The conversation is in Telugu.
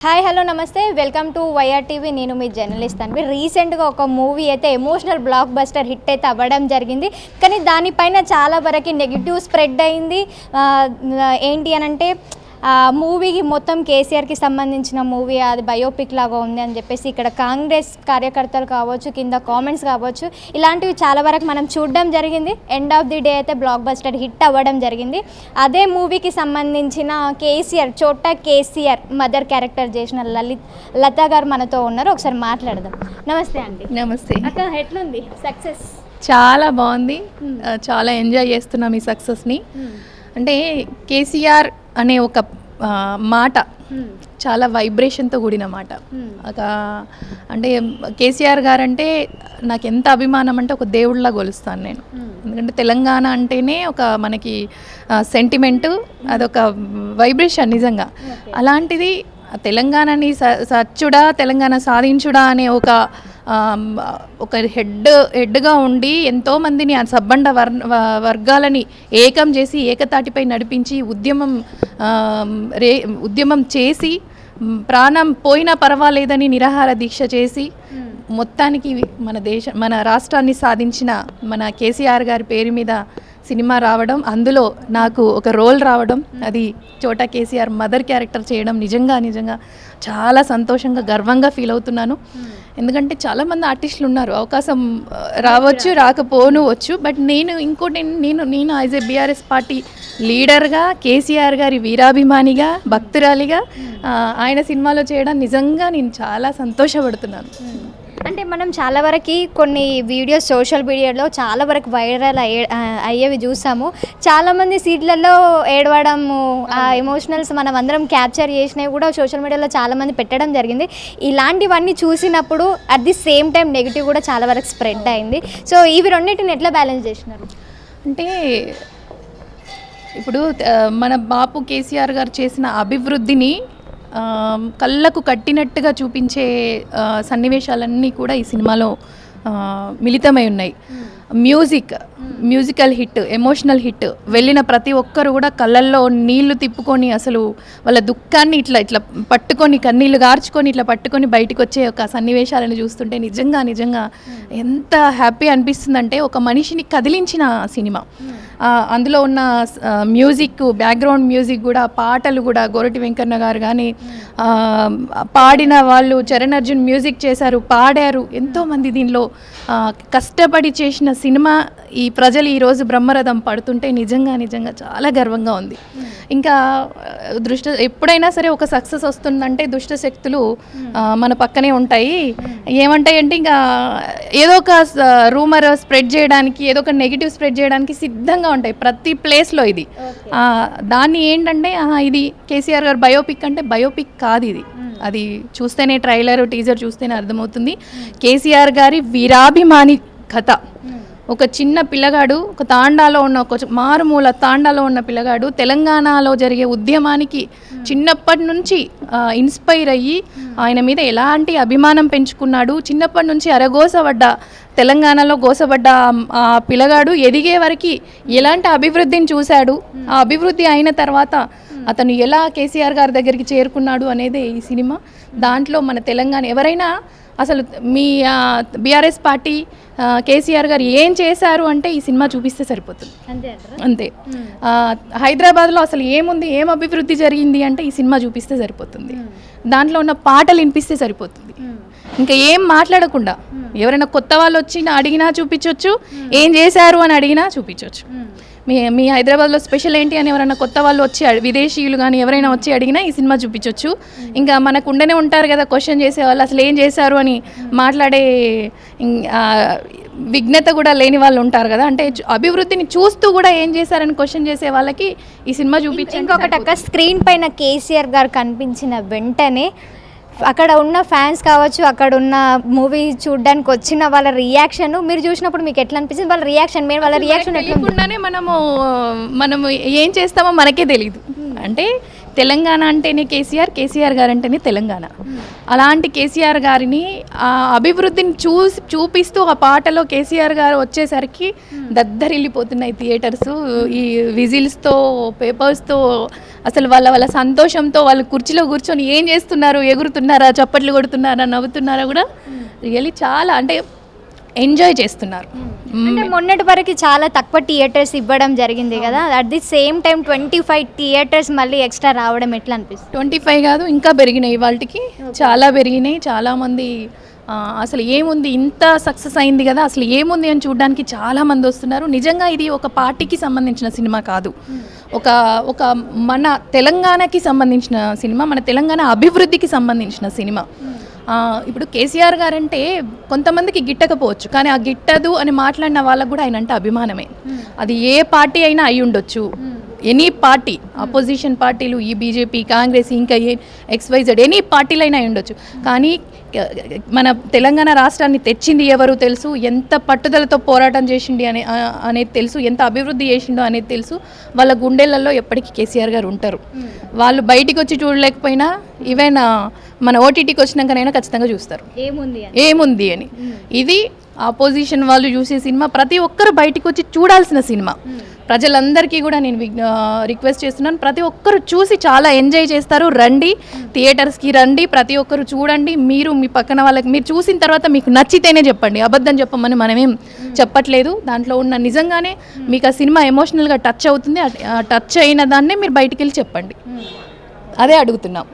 హాయ్ హలో నమస్తే వెల్కమ్ టు వైఆర్ టీవీ. నేను మీ జర్నలిస్ట్ అన్వి. రీసెంట్గా ఒక మూవీ అయితే ఎమోషనల్ బ్లాక్ బస్టర్ హిట్ అయితే అవ్వడం జరిగింది. కానీ దానిపైన చాలా వరకు నెగిటివ్ స్ప్రెడ్ అయింది. ఏంటి అని అంటే మూవీకి మొత్తం కేసీఆర్కి సంబంధించిన మూవీ, అది బయోపిక్ లాగా ఉంది అని చెప్పేసి ఇక్కడ కాంగ్రెస్ కార్యకర్తలు కావచ్చు, కింద కామెంట్స్ కావచ్చు, ఇలాంటివి చాలా వరకు మనం చూడడం జరిగింది. ఎండ్ ఆఫ్ ది డే అయితే బ్లాక్ బస్టర్ హిట్ అవ్వడం జరిగింది. అదే మూవీకి సంబంధించిన కేసీఆర్, చోటా కేసీఆర్ మదర్ క్యారెక్టర్ చేసిన లతా గారు మనతో ఉన్నారు. ఒకసారి మాట్లాడదాం. నమస్తే అండి. నమస్తే అక్క, ఎట్లుంది సక్సెస్? చాలా బాగుంది. చాలా ఎంజాయ్ చేస్తున్నాం ఈ సక్సెస్ని. అంటే కేసీఆర్ అనే ఒక మాట చాలా వైబ్రేషన్తో కూడిన మాట. అంటే కేసీఆర్ గారు అంటే నాకు ఎంత అభిమానం అంటే ఒక దేవుళ్ళలా కొలుస్తాను నేను. ఎందుకంటే తెలంగాణ అంటేనే ఒక మనకి సెంటిమెంటు, అదొక వైబ్రేషన్ నిజంగా. అలాంటిది తెలంగాణని సచ్చుడా, తెలంగాణ సాధించుడా అనే ఒక హెడ్గా ఉండి ఎంతోమందిని ఆ సబ్బండ వర్గాలని ఏకం చేసి ఏకతాటిపై నడిపించి ఉద్యమం చేసి ప్రాణం పోయినా పర్వాలేదని నిరాహార దీక్ష చేసి మొత్తానికి మన రాష్ట్రాన్ని సాధించిన మన కేసీఆర్ గారి పేరు మీద సినిమా రావడం, అందులో నాకు ఒక రోల్ రావడం, అది చోటా కేసీఆర్ మదర్ క్యారెక్టర్ చేయడం నిజంగా చాలా సంతోషంగా గర్వంగా ఫీల్ అవుతున్నాను. ఎందుకంటే చాలామంది ఆర్టిస్టులు ఉన్నారు, అవకాశం రావచ్చు రాకపోవచ్చు. బట్ నేను యాజ్ ఏ బీఆర్ఎస్ పార్టీ లీడర్గా, కేసీఆర్ గారి వీరాభిమానిగా, భక్తురాలిగా ఆయన సినిమాలో చేయడం నిజంగా నేను చాలా సంతోషపడుతున్నాను. అంటే మనం చాలా వరకు కొన్ని వీడియోస్ సోషల్ మీడియాలో చాలా వరకు వైరల్ అయ్యేవి చూసాము. చాలామంది సీట్లలో ఏడవడము, ఆ ఎమోషనల్స్ మనం అందరం క్యాప్చర్ చేసినవి కూడా సోషల్ మీడియాలో చాలామంది పెట్టడం జరిగింది. ఇలాంటివన్నీ చూసినప్పుడు at the same time negative కూడా చాలా వరకు స్ప్రెడ్ అయింది. సో ఇవి రెండింటిని ఎట్లా బ్యాలెన్స్ చేసినారు? అంటే ఇప్పుడు మన బాపు కేసీఆర్ గారు చేసిన అభివృద్ధిని కళ్ళకు కట్టినట్టుగా చూపించే సన్నివేశాలన్నీ కూడా ఈ సినిమాలో మిళితమై ఉన్నాయి. Musical hit, emotional hit. వెళ్ళిన ప్రతి ఒక్కరు కూడా కళ్ళల్లో నీళ్లు తిప్పుకొని అసలు వాళ్ళ దుఃఖాన్ని ఇట్లా పట్టుకొని, కన్నీళ్లు గార్చుకొని ఇట్లా పట్టుకొని బయటకు వచ్చే ఒక సన్నివేశాలను చూస్తుంటే నిజంగా ఎంత హ్యాపీ అనిపిస్తుందంటే ఒక మనిషిని కదిలించిన సినిమా. అందులో ఉన్న మ్యూజిక్, బ్యాక్గ్రౌండ్ మ్యూజిక్ కూడా, పాటలు కూడా గోరటి వెంకన్న గారు కానీ పాడిన వాళ్ళు, చరణ్ అర్జున్ మ్యూజిక్ చేశారు, పాడారు. ఎంతోమంది దీనిలో కష్టపడి చేసిన సినిమా ఈ ప్రజలు ఈరోజు బ్రహ్మరథం పడుతుంటే నిజంగా చాలా గర్వంగా ఉంది. ఇంకా ఎప్పుడైనా సరే ఒక సక్సెస్ వస్తుందంటే దుష్ట శక్తులు మన పక్కనే ఉంటాయి. ఏమంటాయంటే ఇంకా ఏదో ఒక రూమర్ స్ప్రెడ్ చేయడానికి, ఏదో ఒక నెగిటివ్ స్ప్రెడ్ చేయడానికి సిద్ధంగా ఉంటాయి ప్రతి ప్లేస్లో. ఇది దాన్ని ఏంటంటే ఇది కేసీఆర్ గారు బయోపిక్ అంటే బయోపిక్ కాదు ఇది. అది చూస్తేనే, ట్రైలర్ టీజర్ చూస్తేనే అర్థమవుతుంది. కేసీఆర్ గారి వీరాభిమాని కథ. ఒక చిన్న పిల్లగాడు, ఒక తాండాలో ఉన్న, ఒక మారుమూల తాండాలో ఉన్న పిల్లగాడు తెలంగాణలో జరిగే ఉద్యమానికి చిన్నప్పటి నుంచి ఇన్స్పైర్ అయ్యి ఆయన మీద ఎలాంటి అభిమానం పెంచుకున్నాడు. చిన్నప్పటి నుంచి తెలంగాణలో గోసబడ్డ ఆ పిల్లగాడు ఎదిగే వరకు ఎలాంటి అభివృద్ధిని చూశాడు, ఆ అభివృద్ధి అయిన తర్వాత అతను ఎలా కేసీఆర్ గారి దగ్గరికి చేరుకున్నాడు అనేదే ఈ సినిమా. దాంట్లో మన తెలంగాణ ఎవరైనా అసలు మీ బీఆర్ఎస్ పార్టీ కేసీఆర్ గారు ఏం చేశారు అంటే ఈ సినిమా చూపిస్తే సరిపోతుంది. అంతే. హైదరాబాద్లో అసలు ఏముంది, ఏం అభివృద్ధి జరిగింది అంటే ఈ సినిమా చూపిస్తే సరిపోతుంది. దాంట్లో ఉన్న పాటలు వినిపిస్తే సరిపోతుంది. ఇంకా ఏం మాట్లాడకుండా ఎవరైనా కొత్త వాళ్ళు వచ్చి అడిగినా చూపించవచ్చు, ఏం చేశారు అని అడిగినా చూపించవచ్చు. మీ హైదరాబాద్లో స్పెషల్ ఏంటి అని ఎవరైనా కొత్త వాళ్ళు వచ్చి, విదేశీయులు కానీ ఎవరైనా వచ్చి అడిగినా ఈ సినిమా చూపించవచ్చు. ఇంకా మనకు ఉండనే ఉంటారు కదా క్వశ్చన్ చేసేవాళ్ళు, అసలు ఏం చేశారు అని మాట్లాడే విఘ్నత కూడా లేని వాళ్ళు ఉంటారు కదా. అంటే అభివృద్ధిని చూస్తూ కూడా ఏం చేశారని క్వశ్చన్ చేసే వాళ్ళకి ఈ సినిమా చూపించి. ఇంకొకటి, స్క్రీన్ పైన కేసీఆర్ గారు కనిపించిన వెంటనే అక్కడ ఉన్న ఫ్యాన్స్ కావచ్చు, అక్కడ ఉన్న మూవీ చూడడానికి వచ్చిన వాళ్ళ రియాక్షన్ మీరు చూసినప్పుడు మీకు ఎట్లా అనిపించింది? వాళ్ళ రియాక్షన్ తెలియకుండానే మనము ఏం చేస్తామో మనకే తెలియదు. అంటే తెలంగాణ అంటేనే కేసీఆర్, కేసీఆర్ గారు అంటేనే తెలంగాణ. అలాంటి కేసీఆర్ గారిని ఆ అభివృద్ధిని చూపిస్తూ ఆ పాటలో కేసీఆర్ గారు వచ్చేసరికి దద్దరిల్లిపోతున్నాయి థియేటర్స్. ఈ విజిల్స్తో, పేపర్స్తో, అసలు వాళ్ళ సంతోషంతో వాళ్ళు కుర్చీలో కూర్చొని ఏం చేస్తున్నారు, ఎగురుతున్నారా, చప్పట్లు కొడుతున్నారా, నవ్వుతున్నారా కూడా రియల్లీ చాలా అంటే ఎంజాయ్ చేస్తున్నారు. అంటే మొన్నటి వరకు చాలా తక్కువ థియేటర్స్ ఇవ్వడం జరిగింది కదా, at the same time 25 theatres మళ్ళీ ఎక్స్ట్రా రావడం ఎట్లా అనిపిస్తుంది? 25 కాదు, ఇంకా పెరిగినాయి, వాళ్ళకి చాలా పెరిగినాయి. చాలామంది అసలు ఏముంది, ఇంత సక్సెస్ అయింది కదా, అసలు ఏముంది అని చూడడానికి చాలామంది వస్తున్నారు. నిజంగా ఇది ఒక పార్టీకి సంబంధించిన సినిమా కాదు, ఒక మన తెలంగాణకి సంబంధించిన సినిమా, మన తెలంగాణ అభివృద్ధికి సంబంధించిన సినిమా. ఇప్పుడు కేసీఆర్ గారంటే కొంతమందికి గిట్టకపోవచ్చు, కానీ ఆ గిట్టదు అని మాట్లాడిన వాళ్ళకు కూడా ఆయన అంటే అభిమానమే. అది ఏ పార్టీ అయినా అయి ఉండొచ్చు, ఎనీ పార్టీ, అపోజిషన్ పార్టీలు, ఈ బీజేపీ, కాంగ్రెస్, ఇంకా XYZ ఎనీ పార్టీలు అయినా అయి ఉండొచ్చు. కానీ మన తెలంగాణ రాష్ట్రాన్ని తెచ్చింది ఎవరు తెలుసు, ఎంత పట్టుదలతో పోరాటం చేసిండి అనేది తెలుసు, ఎంత అభివృద్ధి చేసిండో అనేది తెలుసు. వాళ్ళ గుండెలలో ఎప్పటికీ కేసీఆర్ గారు ఉంటారు. వాళ్ళు బయటికి వచ్చి చూడలేకపోయినా ఈవెన్ మన ఓటీటీకి వచ్చినాకనైనా ఖచ్చితంగా చూస్తారు ఏముంది అని. ఇది ఆపోజిషన్ వాళ్ళు చూసే సినిమా, ప్రతి ఒక్కరు బయటికి వచ్చి చూడాల్సిన సినిమా. ప్రజలందరికీ కూడా నేను రిక్వెస్ట్ చేస్తున్నాను, ప్రతి ఒక్కరు చూసి చాలా ఎంజాయ్ చేస్తారు. రండి, థియేటర్స్కి రండి, ప్రతి ఒక్కరు చూడండి. మీరు మీ పక్కన వాళ్ళకి మీరు చూసిన తర్వాత మీకు నచ్చితేనే చెప్పండి, అబద్ధం చెప్పమని మనమేం చెప్పట్లేదు. దాంట్లో ఉన్న నిజంగానే మీకు ఆ సినిమా ఎమోషనల్గా టచ్ అవుతుంది, టచ్ అయిన దాన్నే మీరు బయటికి వెళ్ళి చెప్పండి, అదే అడుగుతున్నాం.